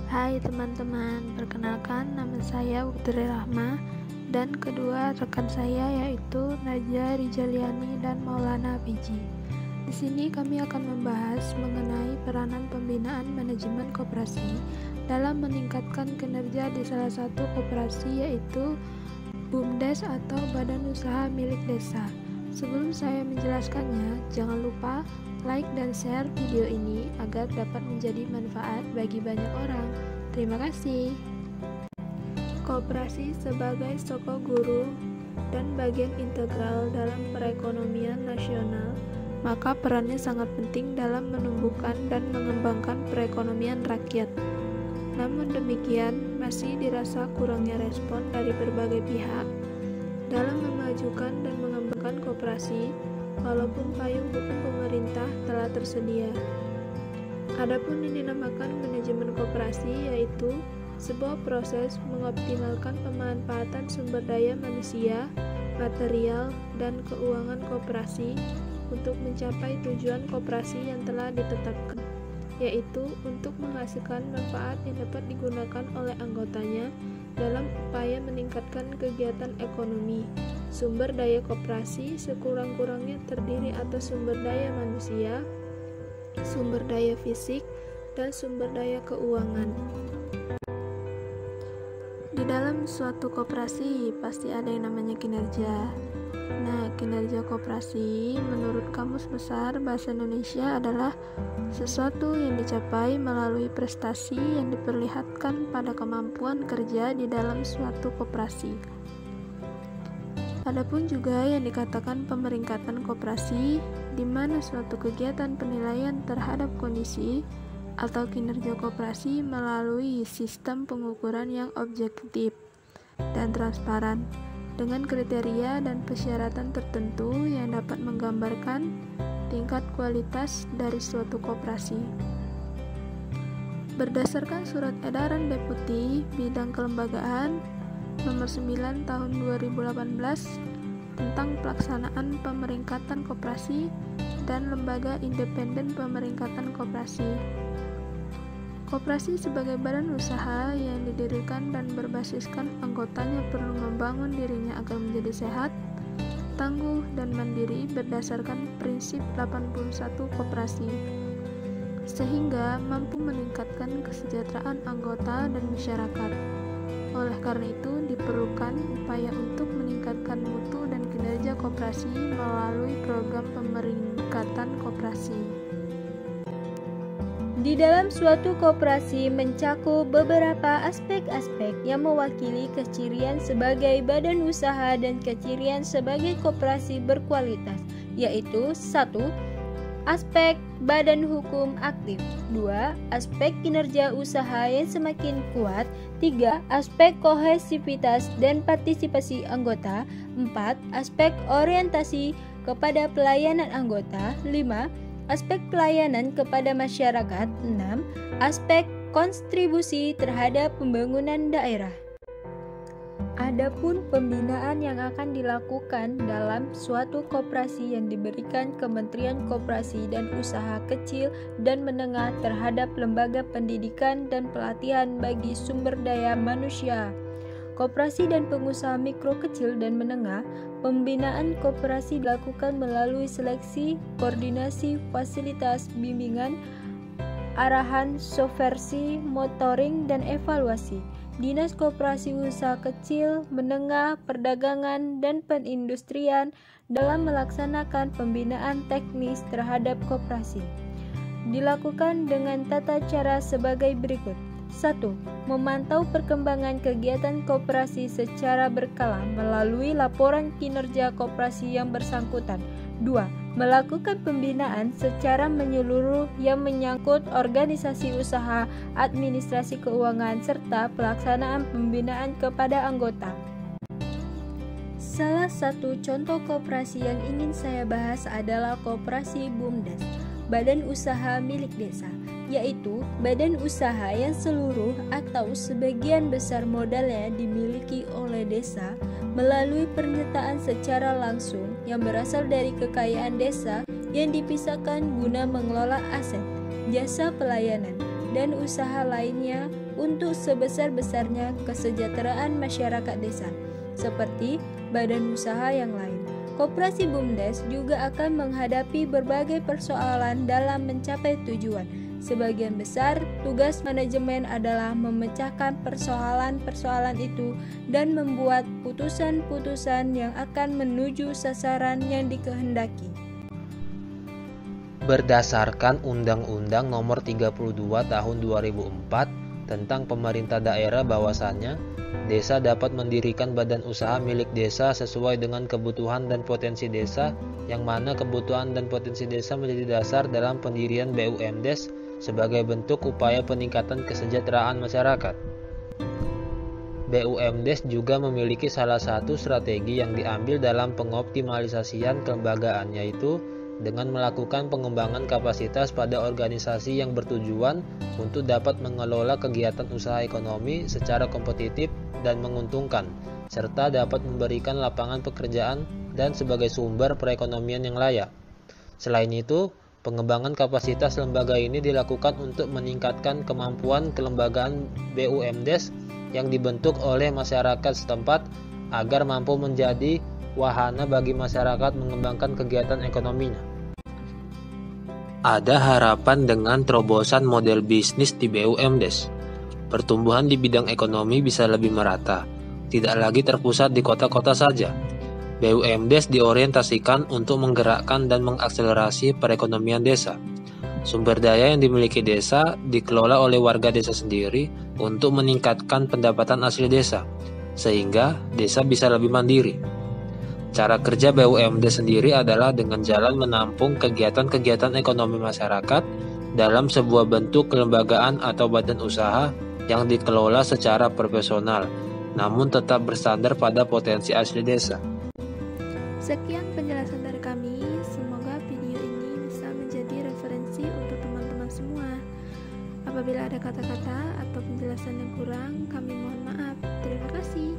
Hai teman-teman, perkenalkan nama saya Putri Rahma dan kedua rekan saya yaitu Najwa Rijaliani dan Maulana Fiji. Di sini kami akan membahas mengenai peranan pembinaan manajemen koperasi dalam meningkatkan kinerja di salah satu koperasi yaitu BUMDes atau Badan Usaha Milik Desa. Sebelum saya menjelaskannya, jangan lupa like dan share video ini agar dapat menjadi manfaat bagi banyak orang. Terima kasih. Koperasi sebagai soko guru dan bagian integral dalam perekonomian nasional, maka perannya sangat penting dalam menumbuhkan dan mengembangkan perekonomian rakyat. Namun demikian, masih dirasa kurangnya respon dari berbagai pihak dalam memajukan dan mengembangkan koperasi, walaupun payung hukum pemerintah telah tersedia. Adapun yang dinamakan manajemen koperasi yaitu sebuah proses mengoptimalkan pemanfaatan sumber daya manusia, material, dan keuangan koperasi untuk mencapai tujuan koperasi yang telah ditetapkan, yaitu untuk menghasilkan manfaat yang dapat digunakan oleh anggotanya dalam upaya meningkatkan kegiatan ekonomi. Sumber daya koperasi sekurang-kurangnya terdiri atas sumber daya manusia, sumber daya fisik, dan sumber daya keuangan. Di dalam suatu koperasi pasti ada yang namanya kinerja. Nah, kinerja koperasi menurut Kamus Besar Bahasa Indonesia adalah sesuatu yang dicapai melalui prestasi yang diperlihatkan pada kemampuan kerja di dalam suatu koperasi. Adapun juga yang dikatakan pemeringkatan koperasi, di mana suatu kegiatan penilaian terhadap kondisi atau kinerja koperasi melalui sistem pengukuran yang objektif dan transparan dengan kriteria dan persyaratan tertentu yang dapat menggambarkan tingkat kualitas dari suatu koperasi. Berdasarkan Surat Edaran Deputi Bidang Kelembagaan Nomor 9 Tahun 2018 tentang pelaksanaan pemeringkatan koperasi dan Lembaga Independen Pemeringkatan Koperasi. Koperasi sebagai badan usaha yang didirikan dan berbasiskan anggotanya perlu membangun dirinya agar menjadi sehat, tangguh, dan mandiri berdasarkan prinsip 81 koperasi, sehingga mampu meningkatkan kesejahteraan anggota dan masyarakat. Oleh karena itu, diperlukan upaya untuk meningkatkan mutu dan kinerja koperasi melalui program pemeringkatan koperasi. Di dalam suatu koperasi mencakup beberapa aspek-aspek yang mewakili kecirian sebagai badan usaha dan kecirian sebagai koperasi berkualitas, yaitu 1. Aspek badan hukum aktif, 2. Aspek kinerja usaha yang semakin kuat, 3. Aspek kohesivitas dan partisipasi anggota, 4. Aspek orientasi kepada pelayanan anggota, 5. Aspek pelayanan kepada masyarakat, 6. Aspek kontribusi terhadap pembangunan daerah. Adapun pembinaan yang akan dilakukan dalam suatu koperasi yang diberikan Kementerian Koperasi dan Usaha Kecil dan Menengah terhadap lembaga pendidikan dan pelatihan bagi sumber daya manusia, koperasi dan pengusaha mikro, kecil, dan menengah. Pembinaan koperasi dilakukan melalui seleksi, koordinasi, fasilitas, bimbingan, arahan, subversi, monitoring, dan evaluasi. Dinas Koperasi Usaha Kecil, Menengah, Perdagangan, dan Perindustrian dalam melaksanakan pembinaan teknis terhadap koperasi dilakukan dengan tata cara sebagai berikut. 1. Memantau perkembangan kegiatan koperasi secara berkala melalui laporan kinerja koperasi yang bersangkutan. 2. Melakukan pembinaan secara menyeluruh yang menyangkut organisasi usaha, administrasi keuangan, serta pelaksanaan pembinaan kepada anggota. Salah satu contoh koperasi yang ingin saya bahas adalah koperasi BUMDes, Badan Usaha Milik Desa, yaitu badan usaha yang seluruh atau sebagian besar modalnya dimiliki oleh desa melalui pernyataan secara langsung yang berasal dari kekayaan desa yang dipisahkan guna mengelola aset, jasa pelayanan, dan usaha lainnya untuk sebesar-besarnya kesejahteraan masyarakat desa, seperti badan usaha yang lain. Koperasi BUMDes juga akan menghadapi berbagai persoalan dalam mencapai tujuan. Sebagian besar tugas manajemen adalah memecahkan persoalan-persoalan itu dan membuat putusan-putusan yang akan menuju sasaran yang dikehendaki. Berdasarkan Undang-Undang Nomor 32 Tahun 2004 tentang pemerintah daerah, bahwasannya desa dapat mendirikan badan usaha milik desa sesuai dengan kebutuhan dan potensi desa, yang mana kebutuhan dan potensi desa menjadi dasar dalam pendirian BUMDes sebagai bentuk upaya peningkatan kesejahteraan masyarakat. BUMDes juga memiliki salah satu strategi yang diambil dalam pengoptimalisasian kelembagaan, yaitu dengan melakukan pengembangan kapasitas pada organisasi yang bertujuan untuk dapat mengelola kegiatan usaha ekonomi secara kompetitif dan menguntungkan, serta dapat memberikan lapangan pekerjaan dan sebagai sumber perekonomian yang layak. Selain itu, pengembangan kapasitas lembaga ini dilakukan untuk meningkatkan kemampuan kelembagaan BUMDes yang dibentuk oleh masyarakat setempat agar mampu menjadi wahana bagi masyarakat mengembangkan kegiatan ekonominya. Ada harapan dengan terobosan model bisnis di BUMDes. Pertumbuhan di bidang ekonomi bisa lebih merata, tidak lagi terpusat di kota-kota saja. BUMDes diorientasikan untuk menggerakkan dan mengakselerasi perekonomian desa. Sumber daya yang dimiliki desa dikelola oleh warga desa sendiri untuk meningkatkan pendapatan asli desa, sehingga desa bisa lebih mandiri. Cara kerja BUMDes sendiri adalah dengan jalan menampung kegiatan-kegiatan ekonomi masyarakat dalam sebuah bentuk kelembagaan atau badan usaha yang dikelola secara profesional, namun tetap bersandar pada potensi asli desa. Sekian penjelasan dari kami, semoga video ini bisa menjadi referensi untuk teman-teman semua. Apabila ada kata-kata atau penjelasan yang kurang, kami mohon maaf. Terima kasih.